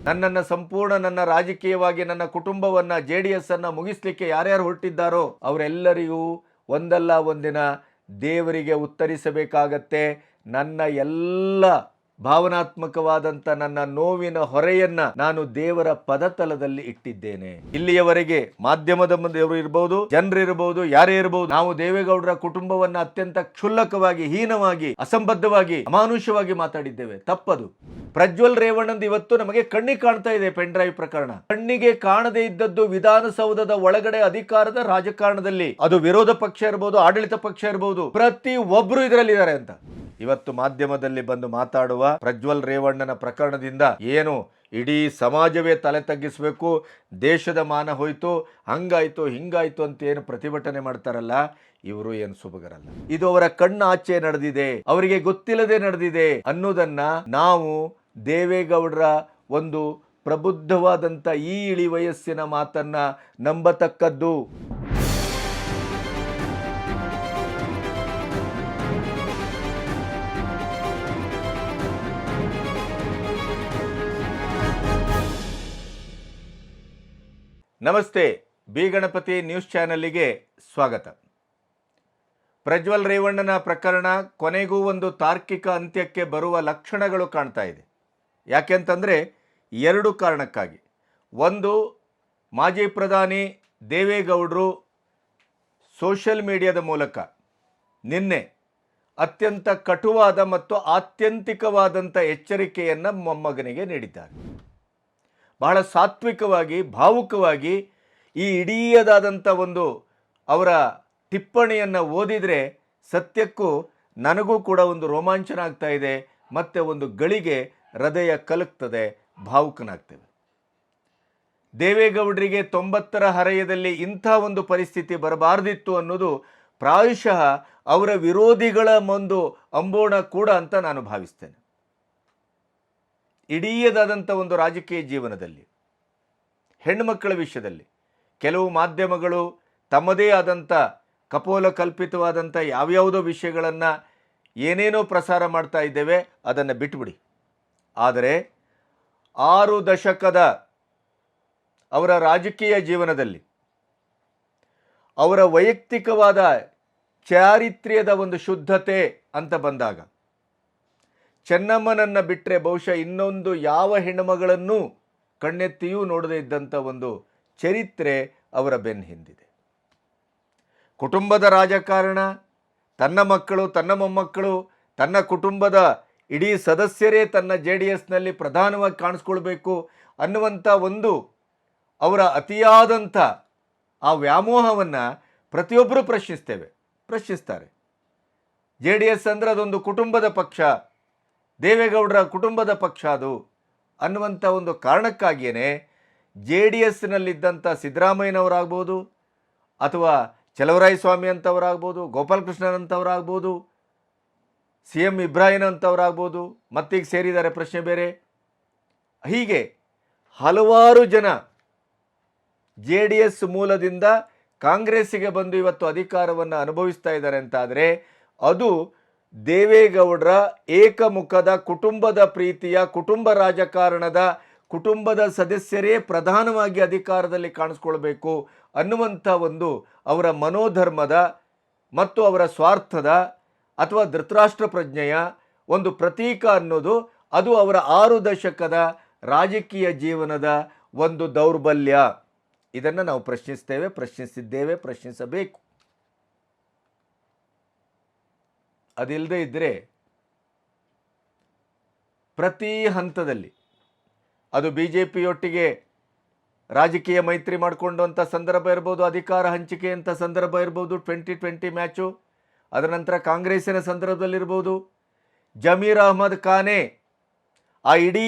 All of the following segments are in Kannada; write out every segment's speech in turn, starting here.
ನನ್ನನ್ನು ಸಂಪೂರ್ಣ ನನ್ನ ರಾಜಕೀಯವಾಗಿ ನನ್ನ ಕುಟುಂಬವನ್ನು JDS ಅನ್ನು ಮುಗಿಸ್ಲಿಕ್ಕೆ ಯಾರ್ಯಾರು ಹೊರಟಿದ್ದಾರೋ ಅವರೆಲ್ಲರಿಗೂ ಒಂದಲ್ಲ ಒಂದಿನ ದೇವರಿಗೆ ಉತ್ತರಿಸಬೇಕಾಗತ್ತೆ. ನನ್ನ ಎಲ್ಲ ಭಾವನಾತ್ಮಕವಾದಂಥ ನನ್ನ ನೋವಿನ ಹೊರೆಯನ್ನ ನಾನು ದೇವರ ಪದತಲದಲ್ಲಿ ಇಟ್ಟಿದ್ದೇನೆ. ಇಲ್ಲಿಯವರೆಗೆ ಮಾಧ್ಯಮದ ಮುಂದೆಯವರು ಇರಬಹುದು, ಜನರು ಇರಬಹುದು, ಯಾರೇ ಇರಬಹುದು, ನಾವು ದೇವೇಗೌಡರ ಕುಟುಂಬವನ್ನ ಅತ್ಯಂತ ಕ್ಷುಲ್ಲಕವಾಗಿ, ಹೀನವಾಗಿ, ಅಸಂಬದ್ಧವಾಗಿ, ಅಮಾನುಷವಾಗಿ ಮಾತಾಡಿದ್ದೇವೆ. ತಪ್ಪದು. ಪ್ರಜ್ವಲ್ ರೇವಣ್ಣಂದು ಇವತ್ತು ನಮಗೆ ಕಣ್ಣಿಗೆ ಕಾಣ್ತಾ ಇದೆ ಪೆನ್ ಡ್ರೈವ್ ಪ್ರಕರಣ. ಕಣ್ಣಿಗೆ ಕಾಣದೇ ಇದ್ದದ್ದು ವಿಧಾನಸೌಧದ ಒಳಗಡೆ ಅಧಿಕಾರದ ರಾಜಕಾರಣದಲ್ಲಿ, ಅದು ವಿರೋಧ ಪಕ್ಷ ಇರಬಹುದು, ಆಡಳಿತ ಪಕ್ಷ ಇರಬಹುದು, ಪ್ರತಿ ಒಬ್ರು ಇದರಲ್ಲಿದ್ದಾರೆ ಅಂತ ಇವತ್ತು ಮಾಧ್ಯಮದಲ್ಲಿ ಬಂದು ಮಾತಾಡುವ ಪ್ರಜ್ವಲ್ ರೇವಣ್ಣನ ಪ್ರಕರಣದಿಂದ ಏನು ಇಡೀ ಸಮಾಜವೇ ತಲೆ ತಗ್ಗಿಸಬೇಕು, ದೇಶದ ಮಾನ ಹೋಯ್ತು, ಹಂಗಾಯ್ತು ಹಿಂಗಾಯ್ತು ಅಂತ ಏನು ಪ್ರತಿಭಟನೆ ಮಾಡ್ತಾರಲ್ಲ, ಇವರು ಏನು ಸುಬಗರಲ್ಲ. ಇದು ಅವರ ಕಣ್ಣಾಚೆ ನಡೆದಿದೆ, ಅವರಿಗೆ ಗೊತ್ತಿಲ್ಲದೆ ನಡೆದಿದೆ ಅನ್ನೋದನ್ನ ನಾವು ದೇವೇಗೌಡರ ಒಂದು ಪ್ರಬುದ್ಧವಾದಂಥ ಈ ಇಳಿ ವಯಸ್ಸಿನ ಮಾತನ್ನ ನಂಬತಕ್ಕದ್ದು. ನಮಸ್ತೆ, ಬಿ ಗಣಪತಿ ನ್ಯೂಸ್ ಚಾನಲ್ಗೆ ಸ್ವಾಗತ. ಪ್ರಜ್ವಲ್ ರೇವಣ್ಣನ ಪ್ರಕರಣ ಕೊನೆಗೂ ಒಂದು ತಾರ್ಕಿಕ ಅಂತ್ಯಕ್ಕೆ ಬರುವ ಲಕ್ಷಣಗಳು ಕಾಣ್ತಾ ಇದೆ. ಯಾಕೆಂತಂದರೆ ಎರಡು ಕಾರಣಕ್ಕಾಗಿ. ಒಂದು, ಮಾಜಿ ಪ್ರಧಾನಿ ದೇವೇಗೌಡರು ಸೋಷಿಯಲ್ ಮೀಡಿಯಾದ ಮೂಲಕ ನಿನ್ನೆ ಅತ್ಯಂತ ಕಟುವಾದ ಮತ್ತು ಆತ್ಯಂತಿಕವಾದಂಥ ಎಚ್ಚರಿಕೆಯನ್ನು ಮೊಮ್ಮಗನಿಗೆ ನೀಡಿದ್ದಾರೆ. ಬಹಳ ಸಾತ್ವಿಕವಾಗಿ, ಭಾವುಕವಾಗಿ ಈ ಇಡೀದಾದಂಥ ಒಂದು ಅವರ ಟಿಪ್ಪಣಿಯನ್ನು ಓದಿದರೆ ಸತ್ಯಕ್ಕೂ ನನಗೂ ಕೂಡ ಒಂದು ರೋಮಾಂಚನ ಆಗ್ತಾ ಇದೆ, ಮತ್ತು ಒಂದು ಗಳಿಗೆ ಹೃದಯ ಕಲಕ್ತದೆ, ಭಾವುಕನಾಗ್ತೇವೆ. ದೇವೇಗೌಡರಿಗೆ 90ರ ಹರೆಯದಲ್ಲಿ ಇಂಥ ಒಂದು ಪರಿಸ್ಥಿತಿ ಬರಬಾರ್ದಿತ್ತು ಅನ್ನೋದು ಪ್ರಾಯಶಃ ಅವರ ವಿರೋಧಿಗಳ ಒಂದು ಅಂಬೋಣ ಕೂಡ ಅಂತ ನಾನು ಭಾವಿಸ್ತೇನೆ. ಇಡೀದಾದಂಥ ಒಂದು ರಾಜಕೀಯ ಜೀವನದಲ್ಲಿ ಹೆಣ್ಣುಮಕ್ಕಳ ವಿಷಯದಲ್ಲಿ ಕೆಲವು ಮಾಧ್ಯಮಗಳು ತಮ್ಮದೇ ಆದಂಥ ಕಪೋಲ ಕಲ್ಪಿತವಾದಂಥ ಯಾವ್ಯಾವುದೋ ವಿಷಯಗಳನ್ನು ಏನೇನೋ ಪ್ರಸಾರ ಮಾಡ್ತಾ ಇದ್ದೇವೆ, ಅದನ್ನು ಬಿಟ್ಟುಬಿಡಿ. ಆದರೆ 6 ದಶಕದ ಅವರ ರಾಜಕೀಯ ಜೀವನದಲ್ಲಿ ಅವರ ವೈಯಕ್ತಿಕವಾದ ಚಾರಿತ್ರ್ಯದ ಒಂದು ಶುದ್ಧತೆ ಅಂತ ಬಂದಾಗ ಚೆನ್ನಮ್ಮನನ್ನು ಬಿಟ್ಟರೆ ಬಹುಶಃ ಇನ್ನೊಂದು ಯಾವ ಹೆಣ್ಣುಮಗಳನ್ನು ಕಣ್ಣೆತ್ತಿಯೂ ನೋಡದೇ ಇದ್ದಂಥ ಒಂದು ಚರಿತ್ರೆ ಅವರ ಬೆನ್ನ ಹಿಂದಿದೆ. ಕುಟುಂಬದ ರಾಜಕಾರಣ, ತನ್ನ ಮಕ್ಕಳು, ತನ್ನ ಮೊಮ್ಮಕ್ಕಳು, ತನ್ನ ಕುಟುಂಬದ ಇಡೀ ಸದಸ್ಯರೇ ತನ್ನ JDSನಲ್ಲಿ ಪ್ರಧಾನವಾಗಿ ಕಾಣಿಸ್ಕೊಳ್ಬೇಕು ಅನ್ನುವಂಥ ಒಂದು ಅವರ ಅತಿಯಾದಂಥ ಆ ವ್ಯಾಮೋಹವನ್ನು ಪ್ರತಿಯೊಬ್ಬರೂ ಪ್ರಶ್ನಿಸ್ತಾರೆ. JDS ಅಂದರೆ ಅದೊಂದು ಕುಟುಂಬದ ಪಕ್ಷ, ದೇವೇಗೌಡರ ಕುಟುಂಬದ ಪಕ್ಷ ಅದು ಅನ್ನುವಂಥ ಒಂದು ಕಾರಣಕ್ಕಾಗಿಯೇ JDSನಲ್ಲಿದ್ದಂಥ ಸಿದ್ದರಾಮಯ್ಯನವರಾಗ್ಬೋದು, ಅಥವಾ ಚಲವರಾಯಸ್ವಾಮಿ ಅಂತವರಾಗ್ಬೋದು, ಗೋಪಾಲಕೃಷ್ಣನ್ ಅಂತವರಾಗ್ಬೋದು, CM ಇಬ್ರಾಹಿಂ ಅಂತವರಾಗ್ಬೋದು, ಮತ್ತೀಗ ಸೇರಿದ್ದಾರೆ, ಪ್ರಶ್ನೆ ಬೇರೆ. ಹೀಗೆ ಹಲವಾರು ಜನ JDS ಮೂಲದಿಂದ ಕಾಂಗ್ರೆಸ್ಸಿಗೆ ಬಂದು ಇವತ್ತು ಅಧಿಕಾರವನ್ನು ಅನುಭವಿಸ್ತಾ ಇದ್ದಾರೆ ಅಂತಾದರೆ ಅದು ದೇವೇಗೌಡರ ಏಕಮುಖದ ಕುಟುಂಬದ ಪ್ರೀತಿಯ, ಕುಟುಂಬ ರಾಜಕಾರಣದ, ಕುಟುಂಬದ ಸದಸ್ಯರೇ ಪ್ರಧಾನವಾಗಿ ಅಧಿಕಾರದಲ್ಲಿ ಕಾಣಿಸ್ಕೊಳ್ಬೇಕು ಅನ್ನುವಂಥ ಒಂದು ಅವರ ಮನೋಧರ್ಮದ ಮತ್ತು ಅವರ ಸ್ವಾರ್ಥದ ಅಥವಾ ಧೃತರಾಷ್ಟ್ರ ಪ್ರಜ್ಞೆಯ ಒಂದು ಪ್ರತೀಕ ಅನ್ನೋದು ಅದು ಅವರ 6 ದಶಕದ ರಾಜಕೀಯ ಜೀವನದ ಒಂದು ದೌರ್ಬಲ್ಯ. ಇದನ್ನು ನಾವು ಪ್ರಶ್ನಿಸಿದ್ದೇವೆ, ಪ್ರಶ್ನಿಸಬೇಕು. ಅದಿಲ್ಲದೆ ಇದ್ದರೆ ಪ್ರತಿ ಹಂತದಲ್ಲಿ ಅದು BJPಯೊಟ್ಟಿಗೆ ರಾಜಕೀಯ ಮೈತ್ರಿ ಮಾಡಿಕೊಂಡಂಥ ಸಂದರ್ಭ ಇರ್ಬೋದು, ಅಧಿಕಾರ ಹಂಚಿಕೆ ಅಂತ ಸಂದರ್ಭ ಇರ್ಬೋದು, 2020 ಮ್ಯಾಚು, ಅದರ ನಂತರ ಕಾಂಗ್ರೆಸ್ಸಿನ ಸಂದರ್ಭದಲ್ಲಿರ್ಬೋದು, ಜಮೀರ್ ಅಹ್ಮದ್ ಖಾನೆ ಆ ಇಡೀ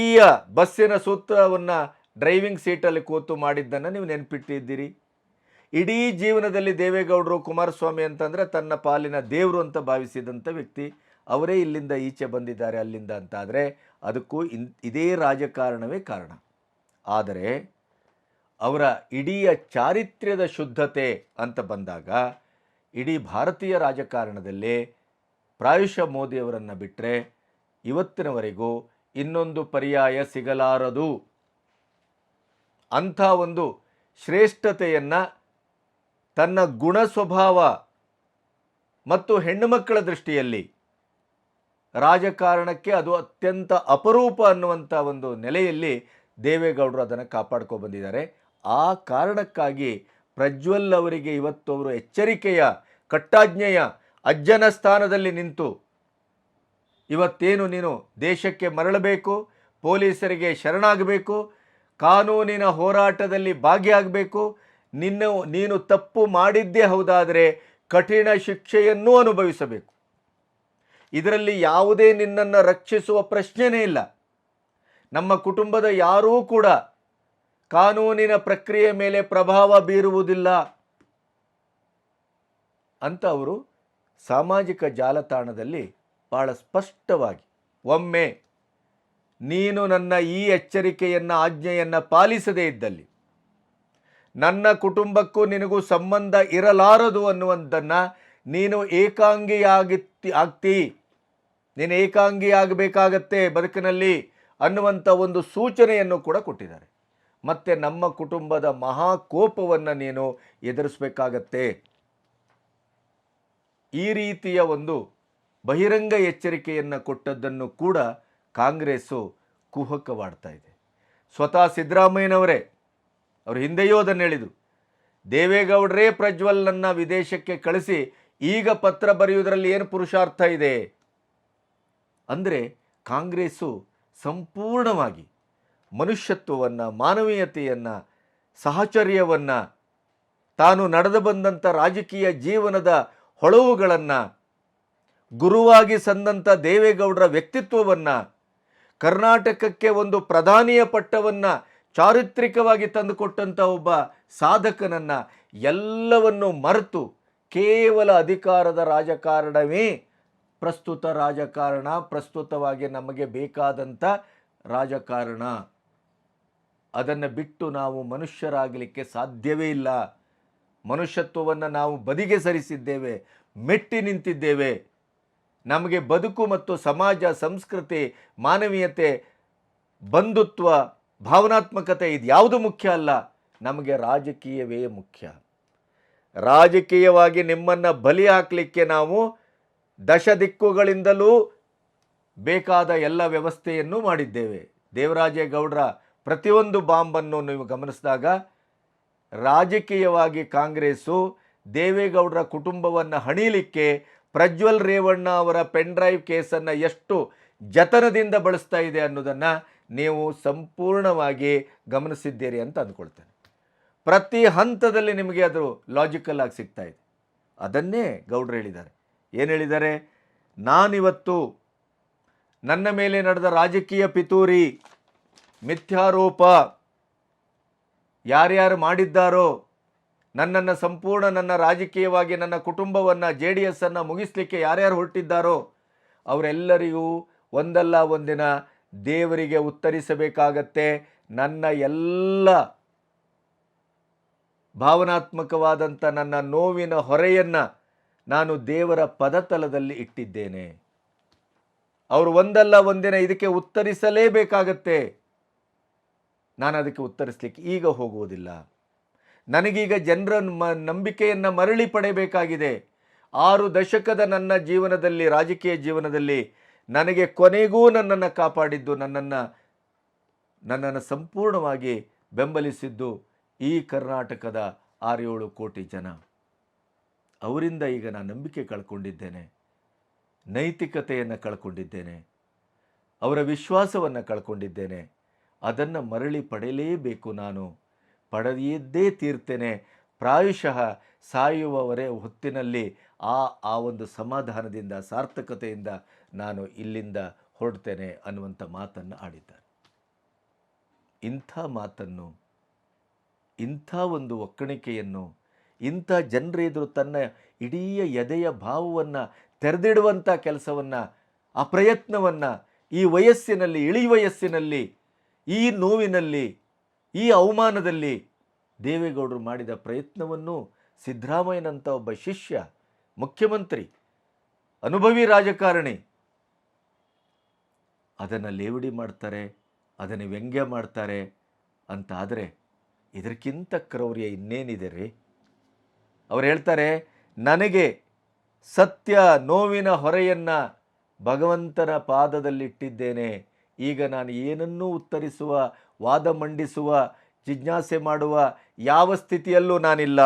ಬಸ್ಸಿನ ಸೂತ್ರವನ್ನು ಡ್ರೈವಿಂಗ್ ಸೀಟಲ್ಲಿ ಕೂತು ಮಾಡಿದ್ದನ್ನು ನೀವು ನೆನಪಿಟ್ಟಿದ್ದೀರಿ. ಇಡೀ ಜೀವನದಲ್ಲಿ ದೇವೇಗೌಡರು ಕುಮಾರಸ್ವಾಮಿ ಅಂತಂದರೆ ತನ್ನ ಪಾಲಿನ ದೇವರು ಅಂತ ಭಾವಿಸಿದಂಥ ವ್ಯಕ್ತಿ, ಅವರೇ ಇಲ್ಲಿಂದ ಈಚೆ ಬಂದಿದ್ದಾರೆ ಅಲ್ಲಿಂದ ಅಂತಾದರೆ ಅದಕ್ಕೂ ಇದೇ ರಾಜಕಾರಣವೇ ಕಾರಣ. ಆದರೆ ಅವರ ಇಡೀ ಚಾರಿತ್ರ್ಯದ ಶುದ್ಧತೆ ಅಂತ ಬಂದಾಗ ಇಡೀ ಭಾರತೀಯ ರಾಜಕಾರಣದಲ್ಲಿ ಪ್ರಾಯಶಃ ಮೋದಿಯವರನ್ನು ಬಿಟ್ಟರೆ ಇವತ್ತಿನವರೆಗೂ ಇನ್ನೊಂದು ಪರ್ಯಾಯ ಸಿಗಲಾರದು ಅಂಥ ಒಂದು ಶ್ರೇಷ್ಠತೆಯನ್ನು ತನ್ನ ಗುಣ ಸ್ವಭಾವ ಮತ್ತು ಹೆಣ್ಣುಮಕ್ಕಳ ದೃಷ್ಟಿಯಲ್ಲಿ ರಾಜಕಾರಣಕ್ಕೆ ಅದು ಅತ್ಯಂತ ಅಪರೂಪ ಅನ್ನುವಂಥ ಒಂದು ನೆಲೆಯಲ್ಲಿ ದೇವೇಗೌಡರು ಅದನ್ನು ಕಾಪಾಡ್ಕೊ ಬಂದಿದ್ದಾರೆ. ಆ ಕಾರಣಕ್ಕಾಗಿ ಪ್ರಜ್ವಲ್ ಅವರಿಗೆ ಇವತ್ತು ಅವರು ಎಚ್ಚರಿಕೆಯ ಕಟ್ಟಾಜ್ಞೆಯ ಅಜ್ಜನ ಸ್ಥಾನದಲ್ಲಿ ನಿಂತು ಇವತ್ತೇನು ನೀನು ದೇಶಕ್ಕೆ ಮರಳಬೇಕು, ಪೊಲೀಸರಿಗೆ ಶರಣಾಗಬೇಕು, ಕಾನೂನಿನ ಹೋರಾಟದಲ್ಲಿ ಭಾಗಿಯಾಗಬೇಕು, ನೀನು ತಪ್ಪು ಮಾಡಿದ್ದೇ ಹೌದಾದರೆ ಕಠಿಣ ಶಿಕ್ಷೆಯನ್ನೂ ಅನುಭವಿಸಬೇಕು. ಇದರಲ್ಲಿ ಯಾವುದೇ ನಿನ್ನನ್ನು ರಕ್ಷಿಸುವ ಪ್ರಶ್ನೆನೇ ಇಲ್ಲ. ನಮ್ಮ ಕುಟುಂಬದ ಯಾರೂ ಕೂಡ ಕಾನೂನಿನ ಪ್ರಕ್ರಿಯೆ ಮೇಲೆ ಪ್ರಭಾವ ಬೀರುವುದಿಲ್ಲ ಅಂತ ಅವರು ಸಾಮಾಜಿಕ ಜಾಲತಾಣದಲ್ಲಿ ಬಹಳ ಸ್ಪಷ್ಟವಾಗಿ, ಒಮ್ಮೆ ನೀನು ನನ್ನ ಈ ಎಚ್ಚರಿಕೆಯನ್ನು ಆಜ್ಞೆಯನ್ನು ಪಾಲಿಸದೇ ಇದ್ದಲ್ಲಿ ನನ್ನ ಕುಟುಂಬಕ್ಕೂ ನಿನಗೂ ಸಂಬಂಧ ಇರಲಾರದು ಅನ್ನುವಂಥನ್ನು ನೀನು ನೀನು ಏಕಾಂಗಿಯಾಗಬೇಕಾಗತ್ತೆ ಬದುಕಿನಲ್ಲಿ ಅನ್ನುವಂಥ ಒಂದು ಸೂಚನೆಯನ್ನು ಕೂಡ ಕೊಟ್ಟಿದ್ದಾರೆ. ಮತ್ತು ನಮ್ಮ ಕುಟುಂಬದ ಮಹಾಕೋಪವನ್ನು ನೀನು ಎದುರಿಸಬೇಕಾಗತ್ತೆ. ಈ ರೀತಿಯ ಒಂದು ಬಹಿರಂಗ ಎಚ್ಚರಿಕೆಯನ್ನು ಕೊಟ್ಟದ್ದನ್ನು ಕೂಡ ಕಾಂಗ್ರೆಸ್ಸು ಕುಹಕವಾಡ್ತಾ ಇದೆ. ಸ್ವತಃ ಸಿದ್ದರಾಮಯ್ಯನವರೇ ಅವರು ಹಿಂದೆಯೂ ಅದನ್ನು ಹೇಳಿದರು. ದೇವೇಗೌಡರೇ ಪ್ರಜ್ವಲ್ನನ್ನು ವಿದೇಶಕ್ಕೆ ಕಳಿಸಿ ಈಗ ಪತ್ರ ಬರೆಯುವುದರಲ್ಲಿ ಏನು ಪುರುಷಾರ್ಥ ಇದೆ ಅಂದರೆ, ಕಾಂಗ್ರೆಸ್ಸು ಸಂಪೂರ್ಣವಾಗಿ ಮನುಷ್ಯತ್ವವನ್ನು, ಮಾನವೀಯತೆಯನ್ನು, ಸಹಚರ್ಯವನ್ನು, ತಾನು ನಡೆದು ಬಂದಂಥ ರಾಜಕೀಯ ಜೀವನದ ಹೊಳವುಗಳನ್ನು, ಗುರುವಾಗಿ ಸಂದಂಥ ದೇವೇಗೌಡರ ವ್ಯಕ್ತಿತ್ವವನ್ನು, ಕರ್ನಾಟಕಕ್ಕೆ ಒಂದು ಪ್ರಧಾನಿಯ ಪಟ್ಟವನ್ನು ಚಾರಿತ್ರಿಕವಾಗಿ ತಂದುಕೊಟ್ಟಂಥ ಒಬ್ಬ ಸಾಧಕನನ್ನು ಎಲ್ಲವನ್ನು ಮರೆತು ಕೇವಲ ಅಧಿಕಾರದ ರಾಜಕಾರಣವೇ ಪ್ರಸ್ತುತ ರಾಜಕಾರಣ, ಪ್ರಸ್ತುತವಾಗಿ ನಮಗೆ ಬೇಕಾದಂಥ ರಾಜಕಾರಣ, ಅದನ್ನು ಬಿಟ್ಟು ನಾವು ಮನುಷ್ಯರಾಗಲಿಕ್ಕೆ ಸಾಧ್ಯವೇ ಇಲ್ಲ. ಮನುಷ್ಯತ್ವವನ್ನು ನಾವು ಬದಿಗೆ ಸರಿಸಿದ್ದೇವೆ, ಮೆಟ್ಟಿ ನಿಂತಿದ್ದೇವೆ. ನಮಗೆ ಬದುಕು ಮತ್ತು ಸಮಾಜ, ಸಂಸ್ಕೃತಿ, ಮಾನವೀಯತೆ, ಬಂಧುತ್ವ, ಭಾವನಾತ್ಮಕತೆ ಇದ್ಯಾವುದು ಮುಖ್ಯ ಅಲ್ಲ, ನಮಗೆ ರಾಜಕೀಯವೇ ಮುಖ್ಯ. ರಾಜಕೀಯವಾಗಿ ನಿಮ್ಮನ್ನು ಬಲಿ ಹಾಕಲಿಕ್ಕೆ ನಾವು ದಶ ದಿಕ್ಕುಗಳಿಂದಲೂ ಬೇಕಾದ ಎಲ್ಲ ವ್ಯವಸ್ಥೆಯನ್ನು ಮಾಡಿದ್ದೇವೆ. ದೇವರಾಜೇಗೌಡರ ಪ್ರತಿಯೊಂದು ಬಾಂಬನ್ನು ನೀವು ಗಮನಿಸಿದಾಗ ರಾಜಕೀಯವಾಗಿ ಕಾಂಗ್ರೆಸ್ಸು ದೇವೇಗೌಡರ ಕುಟುಂಬವನ್ನು ಹಣಿಲಿಕ್ಕೆ ಪ್ರಜ್ವಲ್ ರೇವಣ್ಣ ಅವರ ಪೆನ್ ಡ್ರೈವ್ ಕೇಸನ್ನು ಎಷ್ಟು ಜತನದಿಂದ ಬಳಸ್ತಾ ಇದೆ ಅನ್ನೋದನ್ನು ನೀವು ಸಂಪೂರ್ಣವಾಗಿ ಗಮನಿಸಿದ್ದೀರಿ ಅಂತ ಅಂದ್ಕೊಳ್ತೇನೆ. ಪ್ರತಿ ಹಂತದಲ್ಲಿ ನಿಮಗೆ ಅದು ಲಾಜಿಕಲ್ ಆಗಿ ಸಿಗ್ತಾ ಇದೆ. ಅದನ್ನೇ ಗೌಡ್ರು ಹೇಳಿದ್ದಾರೆ. ಏನು ಹೇಳಿದ್ದಾರೆ? ನಾನಿವತ್ತು ನನ್ನ ಮೇಲೆ ನಡೆದ ರಾಜಕೀಯ ಪಿತೂರಿ, ಮಿಥ್ಯಾರೋಪ ಯಾರ್ಯಾರು ಮಾಡಿದ್ದಾರೋ, ನನ್ನನ್ನು ಸಂಪೂರ್ಣ ನನ್ನ ರಾಜಕೀಯವಾಗಿ ನನ್ನ ಕುಟುಂಬವನ್ನು JDS ಅನ್ನು ಮುಗಿಸ್ಲಿಕ್ಕೆ ಯಾರ್ಯಾರು ಹೊರಟಿದ್ದಾರೋ ಅವರೆಲ್ಲರಿಗೂ ಒಂದಲ್ಲ ಒಂದಿನ ದೇವರಿಗೆ ಉತ್ತರಿಸಬೇಕಾಗತ್ತೆ. ನನ್ನ ಎಲ್ಲ ಭಾವನಾತ್ಮಕವಾದಂಥ ನನ್ನ ನೋವಿನ ಹೊರೆಯನ್ನು ನಾನು ದೇವರ ಪದತಲದಲ್ಲಿ ಇಟ್ಟಿದ್ದೇನೆ. ಅವರು ಒಂದಲ್ಲ ಒಂದಿನ ಇದಕ್ಕೆ ಉತ್ತರಿಸಲೇಬೇಕಾಗತ್ತೆ. ನಾನು ಅದಕ್ಕೆ ಉತ್ತರಿಸಲಿಕ್ಕೆ ಈಗ ಹೋಗುವುದಿಲ್ಲ. ನನಗೀಗ ಜನರ ನಂಬಿಕೆಯನ್ನು ಮರಳಿ ಪಡೆಯಬೇಕಾಗಿದೆ. 6 ದಶಕದ ನನ್ನ ಜೀವನದಲ್ಲಿ, ರಾಜಕೀಯ ಜೀವನದಲ್ಲಿ ನನಗೆ ಕೊನೆಗೂ ನನ್ನನ್ನು ಕಾಪಾಡಿದ್ದು, ನನ್ನನ್ನು ಸಂಪೂರ್ಣವಾಗಿ ಬೆಂಬಲಿಸಿದ್ದು ಈ ಕರ್ನಾಟಕದ 6-7 ಕೋಟಿ ಜನ. ಅವರಿಂದ ಈಗ ನಾನು ನಂಬಿಕೆ ಕಳ್ಕೊಂಡಿದ್ದೇನೆ, ನೈತಿಕತೆಯನ್ನು ಕಳ್ಕೊಂಡಿದ್ದೇನೆ, ಅವರ ವಿಶ್ವಾಸವನ್ನು ಕಳ್ಕೊಂಡಿದ್ದೇನೆ. ಅದನ್ನು ಮರಳಿ ಪಡೆಯಲೇಬೇಕು. ನಾನು ಪಡೆಯದ್ದೇ ತೀರ್ತೇನೆ. ಪ್ರಾಯಶಃ ಸಾಯುವವರೇ ಹೊತ್ತಿನಲ್ಲಿ ಆ ಒಂದು ಸಮಾಧಾನದಿಂದ, ಸಾರ್ಥಕತೆಯಿಂದ ನಾನು ಇಲ್ಲಿಂದ ಹೊರಡ್ತೇನೆ ಅನ್ನುವಂಥ ಮಾತನ್ನು ಆಡಿದ್ದಾರೆ. ಇಂಥ ಮಾತನ್ನು, ಇಂಥ ಒಂದು ಒಕ್ಕಣಿಕೆಯನ್ನು, ಇಂಥ ಜನರೆದುರು ತನ್ನ ಇಡೀ ಎದೆಯ ಭಾವವನ್ನು ತೆರೆದಿಡುವಂಥ ಕೆಲಸವನ್ನು, ಆ ಪ್ರಯತ್ನವನ್ನು ಈ ವಯಸ್ಸಿನಲ್ಲಿ, ಇಳಿ ವಯಸ್ಸಿನಲ್ಲಿ, ಈ ನೋವಿನಲ್ಲಿ, ಈ ಅವಮಾನದಲ್ಲಿ ದೇವೇಗೌಡರು ಮಾಡಿದ ಪ್ರಯತ್ನವನ್ನು ಸಿದ್ದರಾಮಯ್ಯನಂಥ ಒಬ್ಬ ಶಿಷ್ಯ, ಮುಖ್ಯಮಂತ್ರಿ, ಅನುಭವಿ ರಾಜಕಾರಣಿ ಅದನ್ನು ಲೇವಡಿ ಮಾಡ್ತಾರೆ, ಅದನ್ನು ವ್ಯಂಗ್ಯ ಮಾಡ್ತಾರೆ ಅಂತ ಆದರೆ ಇದಕ್ಕಿಂತ ಕ್ರೌರ್ಯ ಇನ್ನೇನಿದೆ ರೀ? ಅವ್ರು ಹೇಳ್ತಾರೆ, ನನಗೆ ಸತ್ಯ ನೋವಿನ ಹೊರೆಯನ್ನು ಭಗವಂತನ ಪಾದದಲ್ಲಿಟ್ಟಿದ್ದೇನೆ. ಈಗ ನಾನು ಏನನ್ನೂ ಉತ್ತರಿಸುವ, ವಾದ ಮಂಡಿಸುವ, ಜಿಜ್ಞಾಸೆ ಮಾಡುವ ಯಾವ ಸ್ಥಿತಿಯಲ್ಲೂ ನಾನಿಲ್ಲ.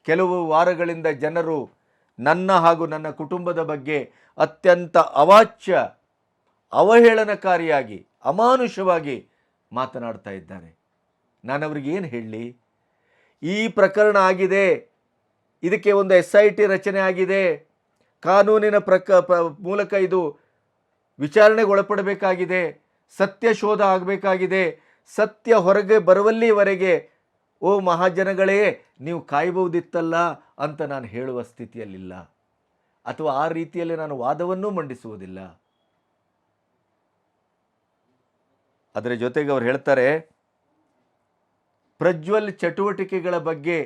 ಕೆಲವು ವಾರಗಳಿಂದ ಜನರು ನನ್ನ ಹಾಗೂ ನನ್ನ ಕುಟುಂಬದ ಬಗ್ಗೆ ಅತ್ಯಂತ ಅವಾಚ್ಯ, ಅವಹೇಳನಕಾರಿಯಾಗಿ, ಅಮಾನುಷವಾಗಿ ಮಾತನಾಡ್ತಾ ಇದ್ದಾರೆ. ನಾನು ಅವ್ರಿಗೆ ಏನು ಹೇಳಲಿ? ಈ ಪ್ರಕರಣ ಆಗಿದೆ, ಇದಕ್ಕೆ ಒಂದು SIT ರಚನೆ ಆಗಿದೆ, ಕಾನೂನಿನ ಮೂಲಕ ಇದು ವಿಚಾರಣೆಗೆ ಒಳಪಡಬೇಕಾಗಿದೆ, ಸತ್ಯ ಶೋಧ ಆಗಬೇಕಾಗಿದೆ, ಸತ್ಯ ಹೊರಗೆ ಬರುವಲ್ಲಿವರೆಗೆ ಓ ಮಹಾಜನಗಳೇ ನೀವು ಕಾಯಬಹುದಿತ್ತಲ್ಲ ಅಂತ ನಾನು ಹೇಳುವ ಸ್ಥಿತಿಯಲ್ಲಿಲ್ಲ, ಅಥವಾ ಆ ರೀತಿಯಲ್ಲಿ ನಾನು ವಾದವನ್ನೂ ಮಂಡಿಸುವುದಿಲ್ಲ. ಅದರ ಜೊತೆಗೆ ಅವ್ರು ಹೇಳ್ತಾರೆ, ಪ್ರಜ್ವಲ್ ಚಟುವಟಿಕೆಗಳ ಬಗ್ಗೆ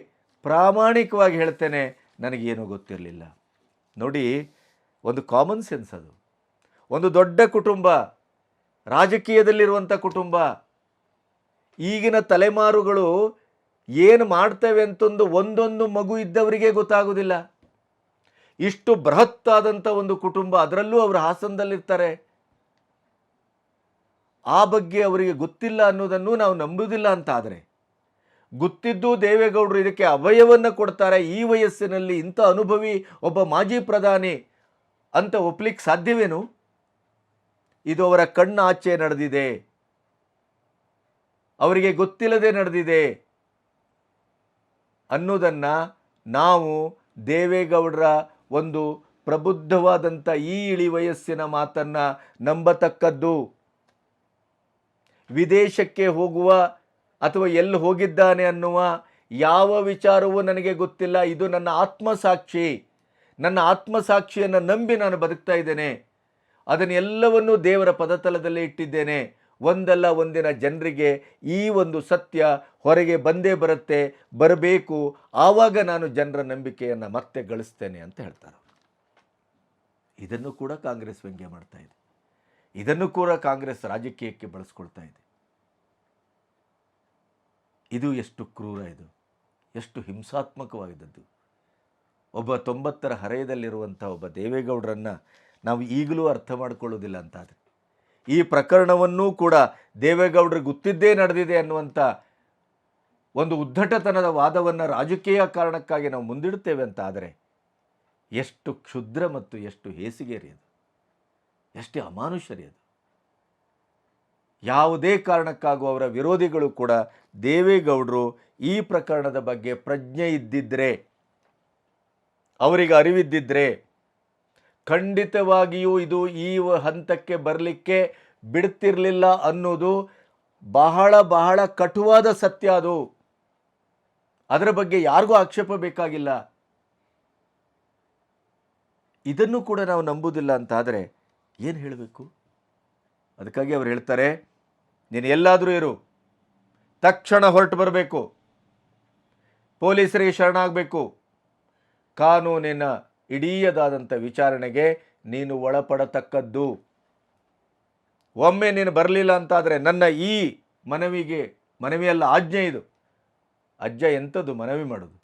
ಪ್ರಾಮಾಣಿಕವಾಗಿ ಹೇಳ್ತೇನೆ, ನನಗೇನೂ ಗೊತ್ತಿರಲಿಲ್ಲ. ನೋಡಿ, ಒಂದು ಕಾಮನ್ ಸೆನ್ಸ್ ಅದು. ಒಂದು ದೊಡ್ಡ ಕುಟುಂಬ, ರಾಜಕೀಯದಲ್ಲಿರುವಂಥ ಕುಟುಂಬ, ಈಗಿನ ತಲೆಮಾರುಗಳು ಏನು ಮಾಡ್ತೇವೆ ಅಂತಂದು ಒಂದೊಂದು ಮಗು ಇದ್ದವರಿಗೆ ಗೊತ್ತಾಗೋದಿಲ್ಲ. ಇಷ್ಟು ಬೃಹತ್ತಾದಂಥ ಒಂದು ಕುಟುಂಬ, ಅದರಲ್ಲೂ ಅವರು ಹಾಸನದಲ್ಲಿರ್ತಾರೆ, ಆ ಬಗ್ಗೆ ಅವರಿಗೆ ಗೊತ್ತಿಲ್ಲ ಅನ್ನೋದನ್ನು ನಾವು ನಂಬುವುದಿಲ್ಲ. ಅಂತ ಆದರೆ ಗೊತ್ತಿದ್ದು ದೇವೇಗೌಡರು ಇದಕ್ಕೆ ಅಭಯವನ್ನು ಕೊಡ್ತಾರೆ. ಈ ವಯಸ್ಸಿನಲ್ಲಿ ಇಂಥ ಅನುಭವಿ ಒಬ್ಬ ಮಾಜಿ ಪ್ರಧಾನಿ ಅಂತ ಒಪ್ಲಿಕ್ಕೆ ಸಾಧ್ಯವೇನು? ಇದು ಅವರ ಕಣ್ಣಾಚೆ ನಡೆದಿದೆ, ಅವರಿಗೆ ಗೊತ್ತಿಲ್ಲದೆ ನಡೆದಿದೆ ಅನ್ನೋದನ್ನು ನಾವು ದೇವೇಗೌಡರ ಒಂದು ಪ್ರಬುದ್ಧವಾದಂಥ ಈ ಇಳಿ ವಯಸ್ಸಿನ ಮಾತನ್ನು ನಂಬತಕ್ಕದ್ದು. ವಿದೇಶಕ್ಕೆ ಹೋಗುವ ಅಥವಾ ಎಲ್ಲಿ ಹೋಗಿದ್ದಾನೆ ಅನ್ನುವ ಯಾವ ವಿಚಾರವೂ ನನಗೆ ಗೊತ್ತಿಲ್ಲ. ಇದು ನನ್ನ ಆತ್ಮಸಾಕ್ಷಿ, ನನ್ನ ಆತ್ಮಸಾಕ್ಷಿಯನ್ನು ನಂಬಿ ನಾನು ಬದುಕ್ತಾ ಇದ್ದೇನೆ. ಅದನ್ನೆಲ್ಲವನ್ನೂ ದೇವರ ಪದತಲದಲ್ಲೇ ಇಟ್ಟಿದ್ದೇನೆ. ಒಂದಲ್ಲ ಒಂದಿನ ಜನರಿಗೆ ಈ ಒಂದು ಸತ್ಯ ಹೊರಗೆ ಬಂದೇ ಬರುತ್ತೆ, ಬರಬೇಕು. ಆವಾಗ ನಾನು ಜನರ ನಂಬಿಕೆಯನ್ನು ಮತ್ತೆ ಗಳಿಸ್ತೇನೆ ಅಂತ ಹೇಳ್ತಾರೆ. ಇದನ್ನು ಕೂಡ ಕಾಂಗ್ರೆಸ್ ವ್ಯಂಗ್ಯ ಮಾಡ್ತಾ ಇದೆ. ಇದನ್ನು ಕೂಡ ಕಾಂಗ್ರೆಸ್ ರಾಜಕೀಯಕ್ಕೆ ಬಳಸ್ಕೊಳ್ತಾ ಇದೆ. ಇದು ಎಷ್ಟು ಕ್ರೂರ, ಇದು ಎಷ್ಟು ಹಿಂಸಾತ್ಮಕವಾಗಿದ್ದದ್ದು. ಒಬ್ಬ 90ರ ಹರೆಯದಲ್ಲಿರುವಂಥ ಒಬ್ಬ ದೇವೇಗೌಡರನ್ನು ನಾವು ಈಗಲೂ ಅರ್ಥ ಮಾಡಿಕೊಳ್ಳೋದಿಲ್ಲ ಅಂತಾದರೆ, ಈ ಪ್ರಕರಣವನ್ನೂ ಕೂಡ ದೇವೇಗೌಡರಿಗೆ ಗೊತ್ತಿದ್ದೇ ನಡೆದಿದೆ ಅನ್ನುವಂಥ ಒಂದು ಉದ್ದಟತನದ ವಾದವನ್ನು ರಾಜಕೀಯ ಕಾರಣಕ್ಕಾಗಿ ನಾವು ಮುಂದಿಡುತ್ತೇವೆ ಅಂತ ಆದರೆ ಎಷ್ಟು ಕ್ಷುದ್ರ ಮತ್ತು ಎಷ್ಟು ಹೇಸಿಗೆರಿ ಅದು, ಎಷ್ಟು ಅಮಾನುಷರಿ ಅದು. ಯಾವುದೇ ಕಾರಣಕ್ಕಾಗೂ ಅವರ ವಿರೋಧಿಗಳು ಕೂಡ ದೇವೇಗೌಡರು ಈ ಪ್ರಕರಣದ ಬಗ್ಗೆ ಪ್ರಜ್ಞೆ ಇದ್ದಿದ್ದರೆ, ಅವರಿಗೆ ಅರಿವಿದ್ದಿದ್ದರೆ ಖಂಡಿತವಾಗಿಯೂ ಇದು ಈ ಹಂತಕ್ಕೆ ಬರಲಿಕ್ಕೆ ಬಿಡ್ತಿರಲಿಲ್ಲ ಅನ್ನೋದು ಬಹಳ ಬಹಳ ಕಟುವಾದ ಸತ್ಯ. ಅದು ಅದರ ಬಗ್ಗೆ ಯಾರಿಗೂ ಆಕ್ಷೇಪ ಬೇಕಾಗಿಲ್ಲ. ಇದನ್ನು ಕೂಡ ನಾವು ನಂಬುವುದಿಲ್ಲ ಅಂತ ಆದರೆ ಏನು ಹೇಳಬೇಕು? ಅದಕ್ಕಾಗಿ ಅವರು ಹೇಳ್ತಾರೆ, ನೀನು ಎಲ್ಲಾದರೂ ಇರು, ತಕ್ಷಣ ಹೊರಟು ಬರಬೇಕು, ಪೊಲೀಸರಿಗೆ ಶರಣಾಗಬೇಕು, ಕಾನೂನಿನ ಇಡೀಯದಾದಂಥ ವಿಚಾರಣೆಗೆ ನೀನು ಒಳಪಡತಕ್ಕದ್ದು. ಒಮ್ಮೆ ನೀನು ಬರಲಿಲ್ಲ ಅಂತಾದರೆ ನನ್ನ ಈ ಮನವಿಯಲ್ಲ, ಆಜ್ಞೆ ಇದು. ಅಜ್ಜ ಎಂಥದ್ದು ಮನವಿ ಮಾಡೋದು?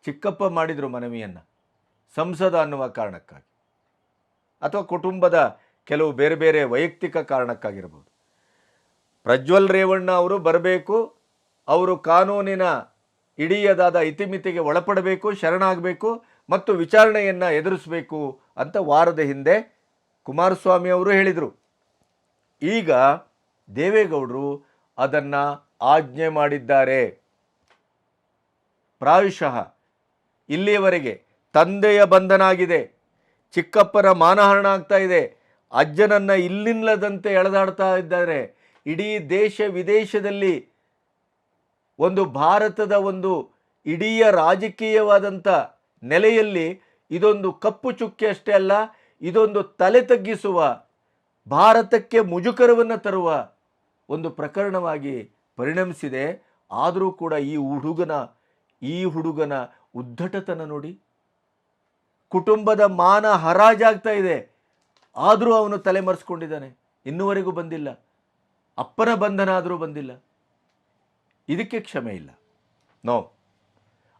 ಚಿಕ್ಕಪ್ಪ ಮಾಡಿದರು ಮನವಿಯನ್ನು, ಸಂಸದ ಅನ್ನುವ ಕಾರಣಕ್ಕಾಗಿ ಅಥವಾ ಕುಟುಂಬದ ಕೆಲವು ಬೇರೆ ಬೇರೆ ವೈಯಕ್ತಿಕ ಕಾರಣಕ್ಕಾಗಿರ್ಬೋದು. ಪ್ರಜ್ವಲ್ ರೇವಣ್ಣ ಅವರು ಬರಬೇಕು, ಅವರು ಕಾನೂನಿನ ಇಡೀಯದಾದ ಇತಿಮಿತಿಗೆ ಒಳಪಡಬೇಕು, ಶರಣಾಗಬೇಕು ಮತ್ತು ವಿಚಾರಣೆಯನ್ನು ಎದುರಿಸಬೇಕು ಅಂತ ವಾರದ ಹಿಂದೆ ಕುಮಾರಸ್ವಾಮಿ ಅವರು ಹೇಳಿದರು. ಈಗ ದೇವೇಗೌಡರು ಅದನ್ನು ಆಜ್ಞೆ ಮಾಡಿದ್ದಾರೆ. ಪ್ರಾಯಶಃ ಇಲ್ಲಿಯವರೆಗೆ ತಂದೆಯ ಬಂಧನ ಆಗಿದೆ, ಚಿಕ್ಕಪ್ಪನ ಮಾನಹರಣ ಆಗ್ತಾ ಇದೆ, ಅಜ್ಜನನ್ನು ಇಲ್ಲಿಲ್ಲದಂತೆ ಎಳೆದಾಡ್ತಾ ಇದ್ದಾರೆ. ಇಡೀ ದೇಶ ವಿದೇಶದಲ್ಲಿ ಒಂದು ಭಾರತದ ಒಂದು ಇಡೀ ರಾಜಕೀಯವಾದಂಥ ನೆಲೆಯಲ್ಲಿ ಇದೊಂದು ಕಪ್ಪು ಚುಕ್ಕೆ ಅಷ್ಟೇ ಅಲ್ಲ, ಇದೊಂದು ತಲೆ ತಗ್ಗಿಸುವ, ಭಾರತಕ್ಕೆ ಮುಜುಗರವನ್ನು ತರುವ ಒಂದು ಪ್ರಕರಣವಾಗಿ ಪರಿಣಮಿಸಿದೆ. ಆದರೂ ಕೂಡ ಈ ಹುಡುಗನ ಉದ್ದಟತನ ನೋಡಿ. ಕುಟುಂಬದ ಮಾನ ಹರಾಜಾಗ್ತಾ ಇದೆ, ಆದರೂ ಅವನು ತಲೆಮರೆಸ್ಕೊಂಡಿದ್ದಾನೆ. ಇನ್ನೂವರೆಗೂ ಬಂದಿಲ್ಲ. ಅಪ್ಪನ ಬಂಧನ ಆದರೂ ಬಂದಿಲ್ಲ. ಇದಕ್ಕೆ ಕ್ಷಮೆ ಇಲ್ಲ. ನೋ,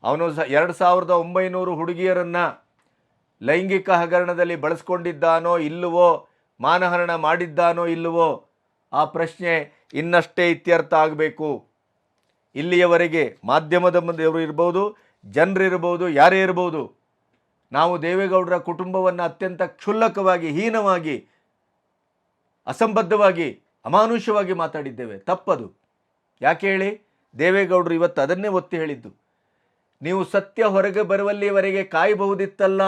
ಅವನು 2900 ಹುಡುಗಿಯರನ್ನು ಲೈಂಗಿಕ ಹಗರಣದಲ್ಲಿ ಬಳಸ್ಕೊಂಡಿದ್ದಾನೋ ಇಲ್ಲವೋ, ಮಾನಹರಣ ಮಾಡಿದ್ದಾನೋ ಇಲ್ಲವೋ, ಆ ಪ್ರಶ್ನೆ ಇನ್ನಷ್ಟೇ ಇತ್ಯರ್ಥ ಆಗಬೇಕು. ಇಲ್ಲಿಯವರೆಗೆ ಮಾಧ್ಯಮದ ಮುಂದೆಯವರು ಇರ್ಬೋದು, ಜನರಿರ್ಬೋದು, ಯಾರೇ ಇರ್ಬೋದು, ನಾವು ದೇವೇಗೌಡರ ಕುಟುಂಬವನ್ನು ಅತ್ಯಂತ ಕ್ಷುಲ್ಲಕವಾಗಿ, ಹೀನವಾಗಿ, ಅಸಂಬದ್ಧವಾಗಿ, ಅಮಾನುಷವಾಗಿ ಮಾತಾಡಿದ್ದೇವೆ. ತಪ್ಪದು. ಯಾಕೆ ಹೇಳಿ? ದೇವೇಗೌಡರು ಇವತ್ತು ಅದನ್ನೇ ಒತ್ತಿ ಹೇಳಿದ್ದು. ನೀವು ಸತ್ಯ ಹೊರಗೆ ಬರುವಲ್ಲಿವರೆಗೆ ಕಾಯಬಹುದಿತ್ತಲ್ಲ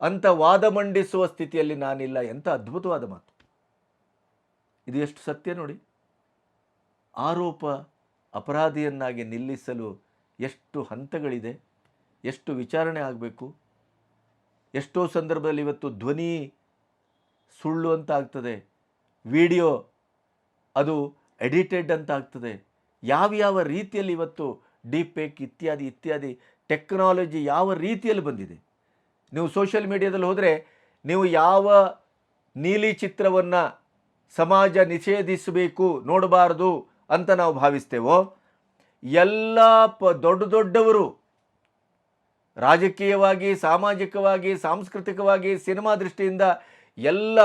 ಅಂತ ವಾದ ಮಂಡಿಸುವ ಸ್ಥಿತಿಯಲ್ಲಿ ನಾನಿಲ್ಲ. ಎಂಥ ಅದ್ಭುತವಾದ ಮಾತು ಇದು! ಎಷ್ಟು ಸತ್ಯ ನೋಡಿ. ಆರೋಪ ಅಪರಾಧಿಯನ್ನಾಗಿ ನಿಲ್ಲಿಸಲು ಎಷ್ಟು ಹಂತಗಳಿದೆ, ಎಷ್ಟು ವಿಚಾರಣೆ ಆಗಬೇಕು. ಎಷ್ಟೋ ಸಂದರ್ಭದಲ್ಲಿ ಇವತ್ತು ಧ್ವನಿ ಸುಳ್ಳು ಅಂತ ಆಗ್ತದೆ, ವಿಡಿಯೋ ಅದು ಎಡಿಟೆಡ್ ಅಂತ ಆಗ್ತದೆ. ಯಾವ ರೀತಿಯಲ್ಲಿ ಇವತ್ತು ಡೀಪೇಕ್ ಇತ್ಯಾದಿ ಇತ್ಯಾದಿ ಟೆಕ್ನಾಲಜಿ ಯಾವ ರೀತಿಯಲ್ಲಿ ಬಂದಿದೆ. ನೀವು ಸೋಷಿಯಲ್ ಮೀಡಿಯಾದಲ್ಲಿ ಹೋದರೆ ನೀವು ಯಾವ ನೀಲಿ ಚಿತ್ರವನ್ನು ಸಮಾಜ ನಿಷೇಧಿಸಬೇಕು, ನೋಡಬಾರ್ದು ಅಂತ ನಾವು ಭಾವಿಸ್ತೇವೋ, ಎಲ್ಲ ದೊಡ್ಡವರು ರಾಜಕೀಯವಾಗಿ, ಸಾಮಾಜಿಕವಾಗಿ, ಸಾಂಸ್ಕೃತಿಕವಾಗಿ, ಸಿನಿಮಾ ದೃಷ್ಟಿಯಿಂದ ಎಲ್ಲ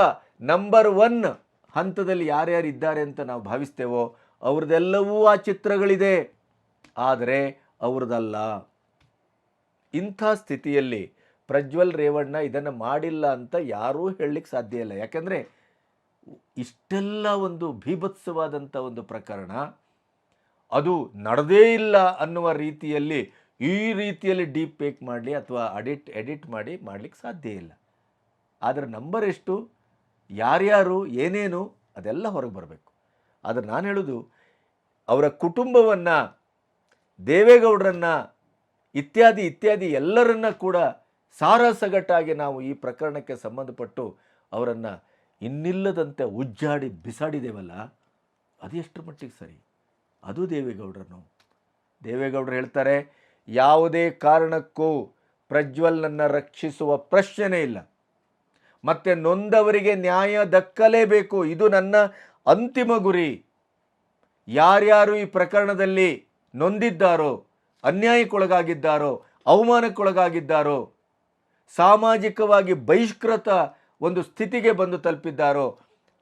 ನಂಬರ್ 1 ಹಂತದಲ್ಲಿ ಯಾರ್ಯಾರು ಇದ್ದಾರೆ ಅಂತ ನಾವು ಭಾವಿಸ್ತೇವೋ ಅವ್ರದ್ದೆಲ್ಲವೂ ಆ ಚಿತ್ರಗಳಿದೆ, ಆದರೆ ಅವ್ರದ್ದಲ್ಲ. ಇಂಥ ಸ್ಥಿತಿಯಲ್ಲಿ ಪ್ರಜ್ವಲ್ ರೇವಣ್ಣ ಇದನ್ನು ಮಾಡಿಲ್ಲ ಅಂತ ಯಾರೂ ಹೇಳಲಿಕ್ಕೆ ಸಾಧ್ಯ ಇಲ್ಲ. ಯಾಕೆಂದರೆ ಇಷ್ಟೆಲ್ಲ ಒಂದು ಭೀಭತ್ಸವಾದಂಥ ಒಂದು ಪ್ರಕರಣ, ಅದು ನಡೆದೇ ಇಲ್ಲ ಅನ್ನುವ ರೀತಿಯಲ್ಲಿ ಈ ರೀತಿಯಲ್ಲಿ ಡೀಪ್ ಫೇಕ್ ಮಾಡಲಿ ಅಥವಾ ಎಡಿಟ್ ಮಾಡಲಿಕ್ಕೆ ಸಾಧ್ಯ ಇಲ್ಲ. ಆದರೆ ನಂಬರ್ ಎಷ್ಟು, ಯಾರ್ಯಾರು, ಏನೇನು ಅದೆಲ್ಲ ಹೊರಗೆ ಬರಬೇಕು. ಆದರೆ ನಾನು ಹೇಳೋದು, ಅವರ ಕುಟುಂಬವನ್ನು, ದೇವೇಗೌಡರನ್ನು ಇತ್ಯಾದಿ ಎಲ್ಲರನ್ನ ಕೂಡ ಸಾರಾಸಗಟಾಗಿ ನಾವು ಈ ಪ್ರಕರಣಕ್ಕೆ ಸಂಬಂಧಪಟ್ಟು ಅವರನ್ನು ಇನ್ನಿಲ್ಲದಂತೆ ಉಜ್ಜಾಡಿ ಬಿಸಾಡಿದೇವಲ್ಲ, ಅದು ಎಷ್ಟರ ಮಟ್ಟಿಗೆ ಸರಿ? ಅದು ದೇವೇಗೌಡರನ್ನು. ದೇವೇಗೌಡರು ಹೇಳ್ತಾರೆ, ಯಾವುದೇ ಕಾರಣಕ್ಕೂ ಪ್ರಜ್ವಲ್ನನ್ನು ರಕ್ಷಿಸುವ ಪ್ರಶ್ನೆನೇ ಇಲ್ಲ, ಮತ್ತು ನೊಂದವರಿಗೆ ನ್ಯಾಯ ದಕ್ಕಲೇಬೇಕು, ಇದು ನನ್ನ ಅಂತಿಮ ಗುರಿ. ಯಾರ್ಯಾರು ಈ ಪ್ರಕರಣದಲ್ಲಿ ನೊಂದಿದ್ದಾರೋ, ಅನ್ಯಾಯಕ್ಕೊಳಗಾಗಿದ್ದಾರೋ, ಅವಮಾನಕ್ಕೊಳಗಾಗಿದ್ದಾರೋ, ಸಾಮಾಜಿಕವಾಗಿ ಬಹಿಷ್ಕೃತ ಒಂದು ಸ್ಥಿತಿಗೆ ಬಂದು ತಲುಪಿದ್ದಾರೋ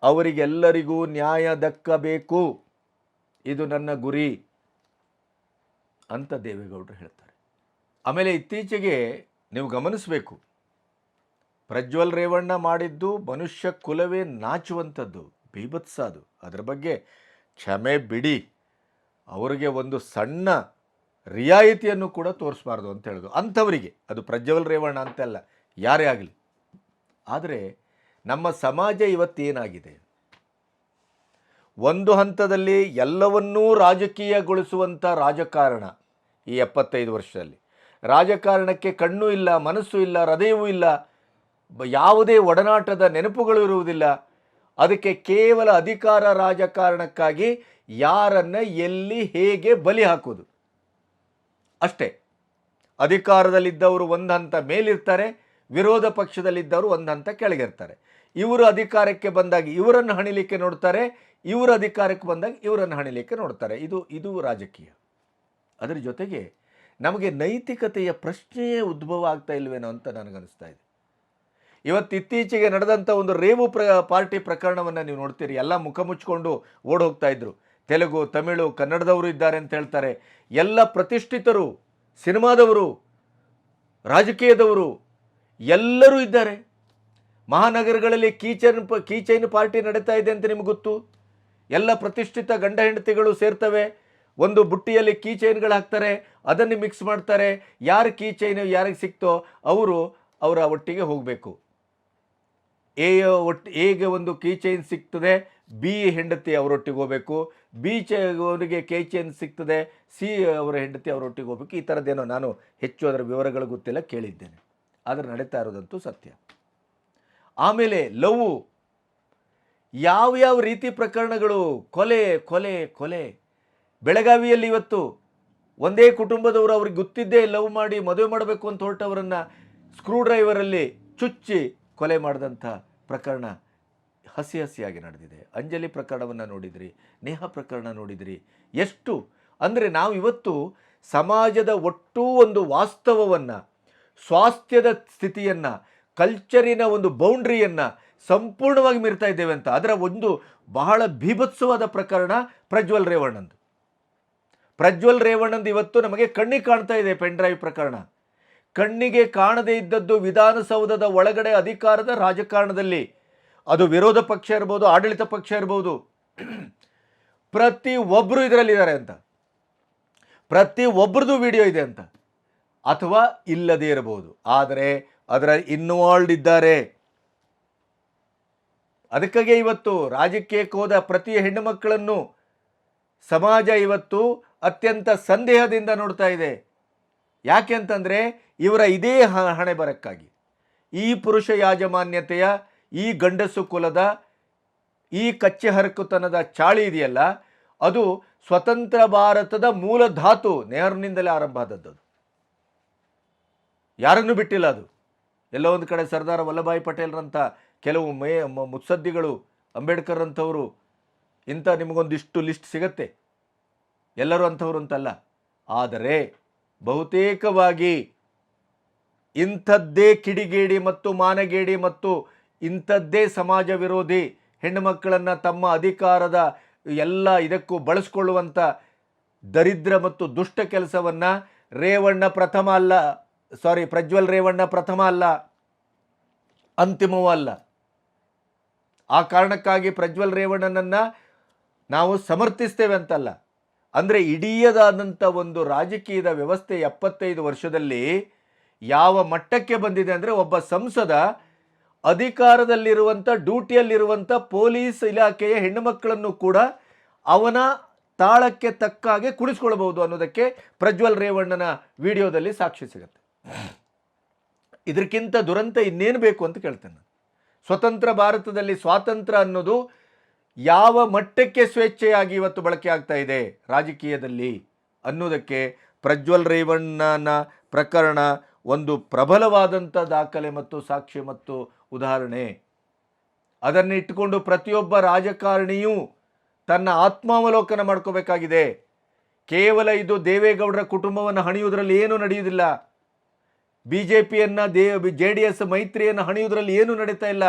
ಅವರಿಗೆಲ್ಲರಿಗೂ ನ್ಯಾಯ ದಕ್ಕಬೇಕು, ಇದು ನನ್ನ ಗುರಿ ಅಂತ ದೇವೇಗೌಡರು ಹೇಳ್ತಾರೆ. ಆಮೇಲೆ ಇತ್ತೀಚೆಗೆ ನೀವು ಗಮನಿಸಬೇಕು, ಪ್ರಜ್ವಲ್ ರೇವಣ್ಣ ಮಾಡಿದ್ದು ಮನುಷ್ಯ ಕುಲವೇ ನಾಚುವಂಥದ್ದು, ಬೀಭತ್ಸ ಅದು. ಅದರ ಬಗ್ಗೆ ಕ್ಷಮೆ ಬಿಡಿ, ಅವರಿಗೆ ಒಂದು ಸಣ್ಣ ರಿಯಾಯಿತಿಯನ್ನು ಕೂಡ ತೋರಿಸಬಾರ್ದು ಅಂತ ಹೇಳೋದು ಅಂಥವರಿಗೆ. ಅದು ಪ್ರಜ್ವಲ್ ರೇವಣ್ಣ ಅಂತಲ್ಲ, ಯಾರೇ ಆಗಲಿ. ಆದರೆ ನಮ್ಮ ಸಮಾಜ ಇವತ್ತೇನಾಗಿದೆ, ಒಂದು ಹಂತದಲ್ಲಿ ಎಲ್ಲವನ್ನೂ ರಾಜಕೀಯಗೊಳಿಸುವಂಥ ರಾಜಕಾರಣ. ಈ 75 ವರ್ಷದಲ್ಲಿ ರಾಜಕಾರಣಕ್ಕೆ ಕಣ್ಣು ಇಲ್ಲ, ಮನಸ್ಸು ಇಲ್ಲ, ಹೃದಯವೂ ಇಲ್ಲ, ಯಾವುದೇ ಒಡನಾಟದ ನೆನಪುಗಳು ಇರುವುದಿಲ್ಲ. ಅದಕ್ಕೆ ಕೇವಲ ಅಧಿಕಾರ ರಾಜಕಾರಣಕ್ಕಾಗಿ ಯಾರನ್ನು ಎಲ್ಲಿ ಹೇಗೆ ಬಲಿ ಹಾಕೋದು ಅಷ್ಟೇ. ಅಧಿಕಾರದಲ್ಲಿದ್ದವರು ಒಂದು ಹಂತ ಮೇಲಿರ್ತಾರೆ, ವಿರೋಧ ಪಕ್ಷದಲ್ಲಿದ್ದವರು ಒಂದು ಹಂತ ಕೆಳಗಿರ್ತಾರೆ. ಇವರು ಅಧಿಕಾರಕ್ಕೆ ಬಂದಾಗ ಇವರನ್ನು ಹಣಿಲಿಕ್ಕೆ ನೋಡ್ತಾರೆ, ಇವರು ಅಧಿಕಾರಕ್ಕೆ ಬಂದಾಗ ಇವರನ್ನು ಹಣಿಲಿಕ್ಕೆ ನೋಡ್ತಾರೆ. ಇದು ರಾಜಕೀಯ. ಅದರ ಜೊತೆಗೆ ನಮಗೆ ನೈತಿಕತೆಯ ಪ್ರಶ್ನೆಯೇ ಉದ್ಭವ ಆಗ್ತಾ ಇಲ್ವೇನೋ ಅಂತ ನನಗನ್ನಿಸ್ತಾ ಇದೆ. ಇತ್ತೀಚೆಗೆ ನಡೆದಂಥ ಒಂದು ರೇವು ಪಾರ್ಟಿ ಪ್ರಕರಣವನ್ನು ನೀವು ನೋಡ್ತೀರಿ. ಎಲ್ಲ ಮುಖ ಮುಚ್ಚಿಕೊಂಡು ಓಡಿ ಹೋಗ್ತಾ ಇದ್ರು. ತೆಲುಗು, ತಮಿಳು, ಕನ್ನಡದವರು ಇದ್ದಾರೆ ಅಂತ ಹೇಳ್ತಾರೆ. ಎಲ್ಲ ಪ್ರತಿಷ್ಠಿತರು, ಸಿನಿಮಾದವರು, ರಾಜಕೀಯದವರು ಎಲ್ಲರೂ ಇದ್ದಾರೆ. ಮಹಾನಗರಗಳಲ್ಲಿ ಕೀಚೈನ್ ಪಾರ್ಟಿ ನಡೀತಾ ಇದೆ ಅಂತ ನಿಮ್ಗೆ ಗೊತ್ತು. ಎಲ್ಲ ಪ್ರತಿಷ್ಠಿತ ಗಂಡ ಹೆಂಡತಿಗಳು ಸೇರ್ತವೆ, ಒಂದು ಬುಟ್ಟಿಯಲ್ಲಿ ಕೀಚೈನ್ಗಳು ಹಾಕ್ತಾರೆ, ಅದನ್ನು ಮಿಕ್ಸ್ ಮಾಡ್ತಾರೆ. ಯಾರು ಕೀಚೈನ್ ಯಾರಿಗೆ ಸಿಕ್ತೋ ಅವರ ಒಟ್ಟಿಗೆ ಹೋಗಬೇಕು. ಎಗೆ ಒಂದು ಕೀಚೈನ್ ಸಿಗ್ತದೆ, ಬಿ ಹೆಂಡತಿ ಅವರೊಟ್ಟಿಗೆ ಹೋಗಬೇಕು. ಅವರಿಗೆ ಕೀಚೈನ್ ಸಿಗ್ತದೆ, ಸಿ ಅವರ ಹೆಂಡತಿ ಅವರೊಟ್ಟಿಗೆ ಹೋಗಬೇಕು. ಈ ಥರದ್ದೇನೋ ನಾನು ಹೆಚ್ಚು ಅದರ ವಿವರಗಳು ಗೊತ್ತಿಲ್ಲ, ಕೇಳಿದ್ದೇನೆ. ಆದರೆ ನಡೀತಾ ಇರೋದಂತೂ ಸತ್ಯ. ಆಮೇಲೆ ಲವ್, ಯಾವ ರೀತಿ ಪ್ರಕರಣಗಳು, ಕೊಲೆ ಕೊಲೆ ಕೊಲೆ. ಬೆಳಗಾವಿಯಲ್ಲಿ ಇವತ್ತು ಒಂದೇ ಕುಟುಂಬದವರು ಅವ್ರಿಗೆ ಗೊತ್ತಿದ್ದೇ ಲವ್ ಮಾಡಿ ಮದುವೆ ಮಾಡಬೇಕು ಅಂತ ಹೊರಟವರನ್ನು ಸ್ಕ್ರೂ ಡ್ರೈವರಲ್ಲಿ ಚುಚ್ಚಿ ಕೊಲೆ ಮಾಡಿದಂಥ ಪ್ರಕರಣ ಹಸಿಯಾಗಿ ನಡೆದಿದೆ. ಅಂಜಲಿ ಪ್ರಕರಣವನ್ನು ನೋಡಿದ್ರಿ, ನೇಹಾ ಪ್ರಕರಣ ನೋಡಿದ್ರಿ. ಎಷ್ಟು ಅಂದರೆ ನಾವು ಇವತ್ತು ಸಮಾಜದ ಒಟ್ಟೂ ಒಂದು ವಾಸ್ತವವನ್ನು, ಸ್ವಾಸ್ಥ್ಯದ ಸ್ಥಿತಿಯನ್ನು, ಕಲ್ಚರಿನ ಒಂದು ಬೌಂಡ್ರಿಯನ್ನು ಸಂಪೂರ್ಣವಾಗಿ ಮೀರ್ತಾ ಇದ್ದೇವೆ ಅಂತ. ಅದರ ಒಂದು ಬಹಳ ಭೀಭತ್ಸವಾದ ಪ್ರಕರಣ ಪ್ರಜ್ವಲ್ ರೇವಣ್ಣಂದು. ಪ್ರಜ್ವಲ್ ರೇವಣ್ಣಂದು ಇವತ್ತು ನಮಗೆ ಕಣ್ಣಿಗೆ ಕಾಣ್ತಾ ಇದೆ. ಪೆನ್ ಡ್ರೈವ್ ಪ್ರಕರಣ ಕಣ್ಣಿಗೆ ಕಾಣದೇ ಇದ್ದದ್ದು ವಿಧಾನಸೌಧದ ಒಳಗಡೆ ಅಧಿಕಾರದ ರಾಜಕಾರಣದಲ್ಲಿ, ಅದು ವಿರೋಧ ಪಕ್ಷ ಇರ್ಬೋದು, ಆಡಳಿತ ಪಕ್ಷ ಇರ್ಬೋದು, ಪ್ರತಿ ಒಬ್ಬರು ಇದರಲ್ಲಿದ್ದಾರೆ ಅಂತ, ಪ್ರತಿ ಒಬ್ಬರದು ವಿಡಿಯೋ ಇದೆ ಅಂತ, ಅಥವಾ ಇಲ್ಲದೇ ಇರಬಹುದು, ಆದರೆ ಅದರ ಇನ್ವಾಲ್ವ್ಡ್ ಇದ್ದಾರೆ. ಅದಕ್ಕಾಗಿ ಇವತ್ತು ರಾಜಕೀಯಕ್ಕೆ ಹೋದ ಪ್ರತಿ ಹೆಣ್ಣು ಮಕ್ಕಳನ್ನು ಸಮಾಜ ಇವತ್ತು ಅತ್ಯಂತ ಸಂದೇಹದಿಂದ ನೋಡ್ತಾ ಇದೆ. ಯಾಕೆ ಅಂತಂದರೆ ಇವರ ಇದೇ ಹಣೆ ಬರಕ್ಕಾಗಿ, ಈ ಪುರುಷ ಯಾಜಮಾನ್ಯತೆಯ, ಈ ಗಂಡಸು ಕುಲದ, ಈ ಕಚ್ಚೆ ಹರಕುತನದ ಚಾಳಿ ಇದೆಯಲ್ಲ, ಅದು ಸ್ವತಂತ್ರ ಭಾರತದ ಮೂಲ ಧಾತು ನೆಹರುನಿಂದಲೇ ಆರಂಭ ಆದದ್ದು. ಯಾರನ್ನೂ ಬಿಟ್ಟಿಲ್ಲ ಅದು. ಎಲ್ಲೋ ಒಂದು ಕಡೆ ಸರ್ದಾರ್ ವಲ್ಲಭಾಯ್ ಪಟೇಲ್ರಂಥ ಕೆಲವು ಮುತ್ಸದ್ದಿಗಳು, ಅಂಬೇಡ್ಕರ್ ಅಂಥವರು, ಇಂಥ ನಿಮಗೊಂದಿಷ್ಟು ಲಿಸ್ಟ್ ಸಿಗತ್ತೆ, ಎಲ್ಲರೂ ಅಂಥವ್ರು ಅಂತಲ್ಲ. ಆದರೆ ಬಹುತೇಕವಾಗಿ ಇಂಥದ್ದೇ ಕಿಡಿಗೇಡಿ ಮತ್ತು ಮಾನಗೇಡಿ ಮತ್ತು ಇಂಥದ್ದೇ ಸಮಾಜ ವಿರೋಧಿ ಹೆಣ್ಣು ಮಕ್ಕಳನ್ನು ತಮ್ಮ ಅಧಿಕಾರದ ಎಲ್ಲ ಇದಕ್ಕೂ ಬಳಸ್ಕೊಳ್ಳುವಂಥ ದರಿದ್ರ ಮತ್ತು ದುಷ್ಟ ಕೆಲಸವನ್ನು ಪ್ರಜ್ವಲ್ ರೇವಣ್ಣ ಪ್ರಥಮ ಅಲ್ಲ, ಅಂತಿಮವೂ ಅಲ್ಲ. ಆ ಕಾರಣಕ್ಕಾಗಿ ಪ್ರಜ್ವಲ್ ರೇವಣ್ಣನನ್ನು ನಾವು ಸಮರ್ಥಿಸ್ತೇವೆ ಅಂತಲ್ಲ. ಅಂದರೆ ಇಡೀದಾದಂಥ ಒಂದು ರಾಜಕೀಯದ ವ್ಯವಸ್ಥೆ 75 ವರ್ಷದಲ್ಲಿ ಯಾವ ಮಟ್ಟಕ್ಕೆ ಬಂದಿದೆ ಅಂದರೆ, ಒಬ್ಬ ಸಂಸದ ಅಧಿಕಾರದಲ್ಲಿರುವಂಥ, ಡ್ಯೂಟಿಯಲ್ಲಿರುವಂಥ ಪೊಲೀಸ್ ಇಲಾಖೆಯ ಹೆಣ್ಣು ಮಕ್ಕಳನ್ನು ಕೂಡ ಅವನ ತಾಳಕ್ಕೆ ತಕ್ಕ ಹಾಗೆ ಕುಣಿಸ್ಕೊಳ್ಬಹುದು ಅನ್ನೋದಕ್ಕೆ ಪ್ರಜ್ವಲ್ ರೇವಣ್ಣನ ವಿಡಿಯೋದಲ್ಲಿ ಸಾಕ್ಷಿ ಸಿಗುತ್ತೆ. ಇದಕ್ಕಿಂತ ದುರಂತ ಇನ್ನೇನು ಬೇಕು ಅಂತ ಕೇಳ್ತೇನೆ. ಸ್ವತಂತ್ರ ಭಾರತದಲ್ಲಿ ಸ್ವಾತಂತ್ರ್ಯ ಅನ್ನೋದು ಯಾವ ಮಟ್ಟಕ್ಕೆ ಸ್ವೇಚ್ಛೆಯಾಗಿ ಇವತ್ತು ಬಳಕೆ ಆಗ್ತಾ ಇದೆ ರಾಜಕೀಯದಲ್ಲಿ ಅನ್ನೋದಕ್ಕೆ ಪ್ರಜ್ವಲ್ ರೇವಣ್ಣನ ಪ್ರಕರಣ ಒಂದು ಪ್ರಬಲವಾದಂಥ ದಾಖಲೆ ಮತ್ತು ಸಾಕ್ಷ್ಯ ಮತ್ತು ಉದಾಹರಣೆ. ಅದನ್ನು ಇಟ್ಟುಕೊಂಡು ಪ್ರತಿಯೊಬ್ಬ ರಾಜಕಾರಣಿಯೂ ತನ್ನ ಆತ್ಮಾವಲೋಕನ ಮಾಡ್ಕೋಬೇಕಾಗಿದೆ. ಕೇವಲ ಇದು ದೇವೇಗೌಡರ ಕುಟುಂಬವನ್ನು ಹಣಿಯುವುದರಲ್ಲಿ ಏನೂ ನಡೆಯುವುದಿಲ್ಲ, BJPಯನ್ನು JDS ಮೈತ್ರಿಯನ್ನು ಹಣಿಯುವುದರಲ್ಲಿ ಏನೂ ನಡೀತಾ ಇಲ್ಲ.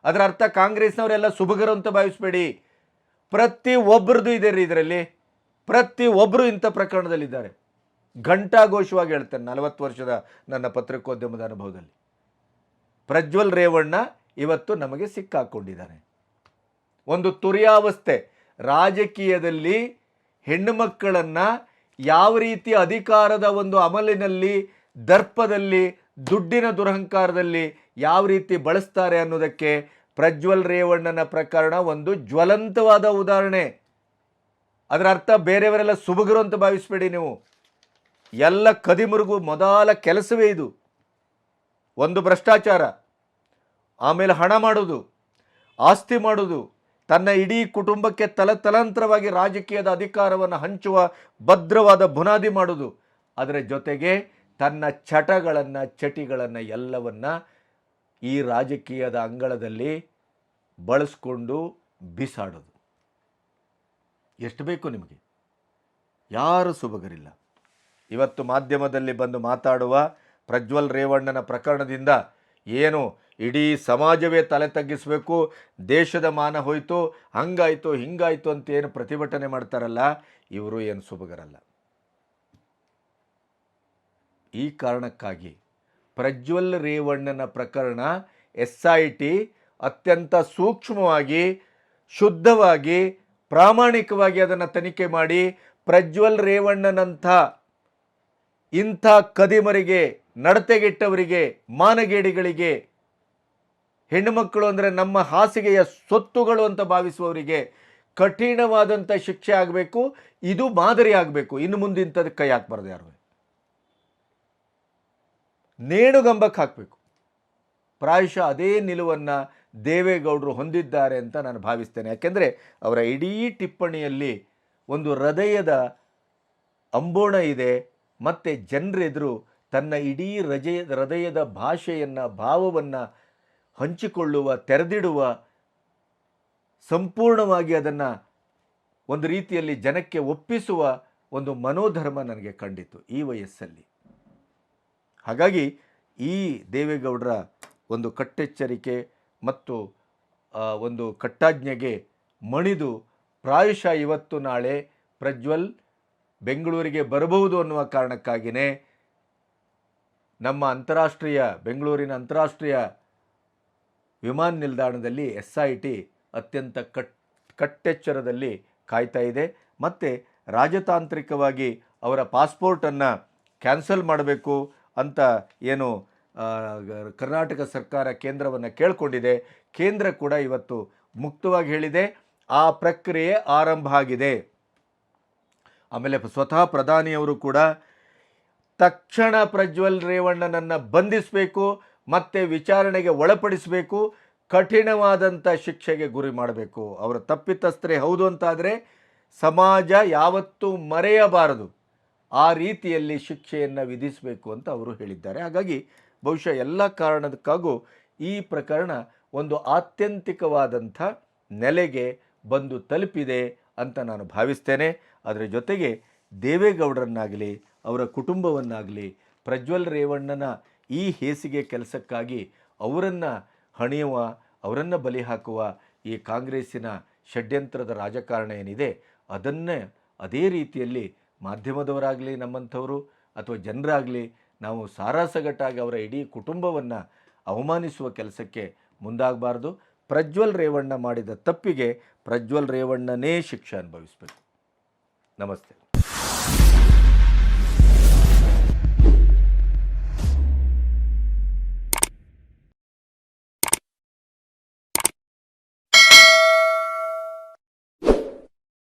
ಅದರ ಅರ್ಥ ಕಾಂಗ್ರೆಸ್ನವರೆಲ್ಲ ಸುಭಗರು ಅಂತ ಭಾವಿಸಬೇಡಿ. ಪ್ರತಿ ಒಬ್ಬರದು ಇದೆ ರೀ ಇದರಲ್ಲಿ, ಪ್ರತಿ ಒಬ್ಬರು ಇಂಥ ಪ್ರಕರಣದಲ್ಲಿದ್ದಾರೆ. ಘಂಟಾಘೋಷವಾಗಿ ಹೇಳ್ತೇನೆ, 40 ವರ್ಷದ ನನ್ನ ಪತ್ರಿಕೋದ್ಯಮದ ಅನುಭವದಲ್ಲಿ ಪ್ರಜ್ವಲ್ ರೇವಣ್ಣ ಇವತ್ತು ನಮಗೆ ಸಿಕ್ಕಾಕೊಂಡಿದ್ದಾನೆ. ಒಂದು ತುರ್ಯಾವಸ್ಥೆ ರಾಜಕೀಯದಲ್ಲಿ ಹೆಣ್ಣು ಮಕ್ಕಳನ್ನು ಯಾವ ರೀತಿ ಅಧಿಕಾರದ ಒಂದು ಅಮಲಿನಲ್ಲಿ, ದರ್ಪದಲ್ಲಿ, ದುಡ್ಡಿನ ದುರಹಂಕಾರದಲ್ಲಿ ಯಾವ ರೀತಿ ಬಳಸ್ತಾರೆ ಅನ್ನೋದಕ್ಕೆ ಪ್ರಜ್ವಲ್ ರೇವಣ್ಣನ ಪ್ರಕರಣ ಒಂದು ಜ್ವಲಂತವಾದ ಉದಾಹರಣೆ. ಅದರ ಅರ್ಥ ಬೇರೆಯವರೆಲ್ಲ ಸುಭಗರು ಅಂತ ಭಾವಿಸಬೇಡಿ ನೀವು. ಎಲ್ಲ ಕದಿಮರಿಗೂ ಮೊದಲ ಕೆಲಸವೇ ಇದು. ಒಂದು ಭ್ರಷ್ಟಾಚಾರ, ಆಮೇಲೆ ಹಣ ಮಾಡೋದು, ಆಸ್ತಿ ಮಾಡೋದು, ತನ್ನ ಇಡೀ ಕುಟುಂಬಕ್ಕೆ ತಲಾಂತರವಾಗಿ ರಾಜಕೀಯದ ಅಧಿಕಾರವನ್ನು ಹಂಚುವ ಭದ್ರವಾದ ಬುನಾದಿ ಮಾಡೋದು. ಅದರ ಜೊತೆಗೆ ತನ್ನ ಚಟಿಗಳನ್ನು ಎಲ್ಲವನ್ನ ಈ ರಾಜಕೀಯದ ಅಂಗಳದಲ್ಲಿ ಬಳಸ್ಕೊಂಡು ಬಿಸಾಡೋದು. ಎಷ್ಟು ಬೇಕು ನಿಮಗೆ? ಯಾರು ಸುಭಗರಿಲ್ಲ. ಇವತ್ತು ಮಾಧ್ಯಮದಲ್ಲಿ ಬಂದು ಮಾತಾಡುವ ಪ್ರಜ್ವಲ್ ರೇವಣ್ಣನ ಪ್ರಕರಣದಿಂದ ಏನು ಇಡೀ ಸಮಾಜವೇ ತಲೆ ತಗ್ಗಿಸಬೇಕು, ದೇಶದ ಮಾನ ಹೋಯಿತು, ಹಂಗಾಯಿತು ಹಿಂಗಾಯಿತು ಅಂತ ಏನು ಪ್ರತಿಭಟನೆ ಮಾಡ್ತಾರಲ್ಲ, ಇವರು ಏನು ಸುಭಗರಲ್ಲ. ಈ ಕಾರಣಕ್ಕಾಗಿ ಪ್ರಜ್ವಲ್ ರೇವಣ್ಣನ ಪ್ರಕರಣ SIT ಅತ್ಯಂತ ಸೂಕ್ಷ್ಮವಾಗಿ, ಶುದ್ಧವಾಗಿ, ಪ್ರಾಮಾಣಿಕವಾಗಿ ಅದನ್ನು ತನಿಖೆ ಮಾಡಿ ಪ್ರಜ್ವಲ್ ರೇವಣ್ಣನಂಥ ಇಂಥ ಕದಿಮರಿಗೆ, ನಡತೆಗೆಟ್ಟವರಿಗೆ, ಮಾನಗೇಡಿಗಳಿಗೆ, ಹೆಣ್ಣುಮಕ್ಕಳು ಅಂದರೆ ನಮ್ಮ ಹಾಸಿಗೆಯ ಸೊತ್ತುಗಳು ಅಂತ ಭಾವಿಸುವವರಿಗೆ ಕಠಿಣವಾದಂಥ ಶಿಕ್ಷೆ ಆಗಬೇಕು. ಇದು ಮಾದರಿ ಆಗಬೇಕು. ಇನ್ನು ಮುಂದೆ ಇಂಥದಕ್ಕೆ ಕೈ ಹಾಕಬಾರ್ದು. ಯಾರು ನೇಣುಗಂಬಕ್ಕೆ ಹಾಕಬೇಕು. ಪ್ರಾಯಶಃ ಅದೇ ನಿಲುವನ್ನು ದೇವೇಗೌಡರು ಹೊಂದಿದ್ದಾರೆ ಅಂತ ನಾನು ಭಾವಿಸ್ತೇನೆ. ಯಾಕೆಂದರೆ ಅವರ ಇಡೀ ಟಿಪ್ಪಣಿಯಲ್ಲಿ ಒಂದು ಹೃದಯದ ಅಂಬೋಣ ಇದೆ. ಮತ್ತು ಜನರೆದುರು ತನ್ನ ಇಡೀ ಹೃದಯದ ಭಾಷೆಯನ್ನು, ಭಾವವನ್ನು ಹಂಚಿಕೊಳ್ಳುವ, ತೆರೆದಿಡುವ, ಸಂಪೂರ್ಣವಾಗಿ ಅದನ್ನು ಒಂದು ರೀತಿಯಲ್ಲಿ ಜನಕ್ಕೆ ಒಪ್ಪಿಸುವ ಒಂದು ಮನೋಧರ್ಮ ನನಗೆ ಕಂಡಿತು ಈ ವಯಸ್ಸಲ್ಲಿ. ಹಾಗಾಗಿ ಈ ದೇವೇಗೌಡರ ಒಂದು ಕಟ್ಟೆಚ್ಚರಿಕೆ ಮತ್ತು ಒಂದು ಕಟ್ಟಾಜ್ಞೆಗೆ ಮಣಿದು ಪ್ರಾಯಶಃ ಇವತ್ತು ನಾಳೆ ಪ್ರಜ್ವಲ್ ಬೆಂಗಳೂರಿಗೆ ಬರಬಹುದು ಅನ್ನುವ ಕಾರಣಕ್ಕಾಗಿಯೇ ನಮ್ಮ ಬೆಂಗಳೂರಿನ ಅಂತಾರಾಷ್ಟ್ರೀಯ ವಿಮಾನ ನಿಲ್ದಾಣದಲ್ಲಿ SIT ಅತ್ಯಂತ ಕಟ್ಟೆಚ್ಚರದಲ್ಲಿ ಕಾಯ್ತಾ ಇದೆ. ಮತ್ತು ರಾಜತಾಂತ್ರಿಕವಾಗಿ ಅವರ ಪಾಸ್ಪೋರ್ಟನ್ನು ಕ್ಯಾನ್ಸಲ್ ಮಾಡಬೇಕು ಅಂತ ಏನು ಕರ್ನಾಟಕ ಸರ್ಕಾರ ಕೇಂದ್ರವನ್ನು ಕೇಳಿಕೊಂಡಿದೆ. ಕೇಂದ್ರ ಕೂಡ ಇವತ್ತು ಮುಕ್ತವಾಗಿ ಹೇಳಿದೆ, ಆ ಪ್ರಕ್ರಿಯೆ ಆರಂಭ ಆಗಿದೆ. ಆಮೇಲೆ ಸ್ವತಃ ಪ್ರಧಾನಿಯವರು ಕೂಡ ತಕ್ಷಣ ಪ್ರಜ್ವಲ್ ರೇವಣ್ಣನನ್ನು ಬಂಧಿಸಬೇಕು ಮತ್ತು ವಿಚಾರಣೆಗೆ ಒಳಪಡಿಸಬೇಕು, ಕಠಿಣವಾದಂಥ ಶಿಕ್ಷೆಗೆ ಗುರಿ ಮಾಡಬೇಕು. ಅವರ ತಪ್ಪಿತಸ್ಥರೇ ಹೌದು ಅಂತಾದರೆ ಸಮಾಜ ಯಾವತ್ತೂ ಮರೆಯಬಾರದು, ಆ ರೀತಿಯಲ್ಲಿ ಶಿಕ್ಷೆಯನ್ನು ವಿಧಿಸಬೇಕು ಅಂತ ಅವರು ಹೇಳಿದ್ದಾರೆ. ಹಾಗಾಗಿ ಬಹುಶಃ ಎಲ್ಲ ಕಾರಣಕ್ಕಾಗೂ ಈ ಪ್ರಕರಣ ಒಂದು ಆತ್ಯಂತಿಕವಾದಂಥ ನೆಲೆಗೆ ಬಂದು ತಲುಪಿದೆ ಅಂತ ನಾನು ಭಾವಿಸ್ತೇನೆ. ಅದರ ಜೊತೆಗೆ ದೇವೇಗೌಡರನ್ನಾಗಲಿ ಅವರ ಕುಟುಂಬವನ್ನಾಗಲಿ ಪ್ರಜ್ವಲ್ ರೇವಣ್ಣನ ಈ ಹೇಸಿಗೆ ಕೆಲಸಕ್ಕಾಗಿ ಅವರನ್ನು ಹಣಿಯುವ, ಅವರನ್ನು ಬಲಿ ಹಾಕುವ ಈ ಕಾಂಗ್ರೆಸ್ಸಿನ ಷಡ್ಯಂತ್ರದ ರಾಜಕಾರಣ ಏನಿದೆ ಅದನ್ನೇ ಅದೇ ರೀತಿಯಲ್ಲಿ ಮಾಧ್ಯಮದವರಾಗಲಿ ನಮ್ಮಂಥವರು ಅಥವಾ ಜನರಾಗಲಿ ನಾವು ಸಾರಾಸಗಟಾಗಿ ಅವರ ಇಡೀ ಕುಟುಂಬವನ್ನು ಅವಮಾನಿಸುವ ಕೆಲಸಕ್ಕೆ ಮುಂದಾಗಬಾರ್ದು. ಪ್ರಜ್ವಲ್ ರೇವಣ್ಣ ಮಾಡಿದ ತಪ್ಪಿಗೆ ಪ್ರಜ್ವಲ್ ರೇವಣ್ಣನೇ ಶಿಕ್ಷೆ ಅನುಭವಿಸಬೇಕು. ನಮಸ್ತೆ.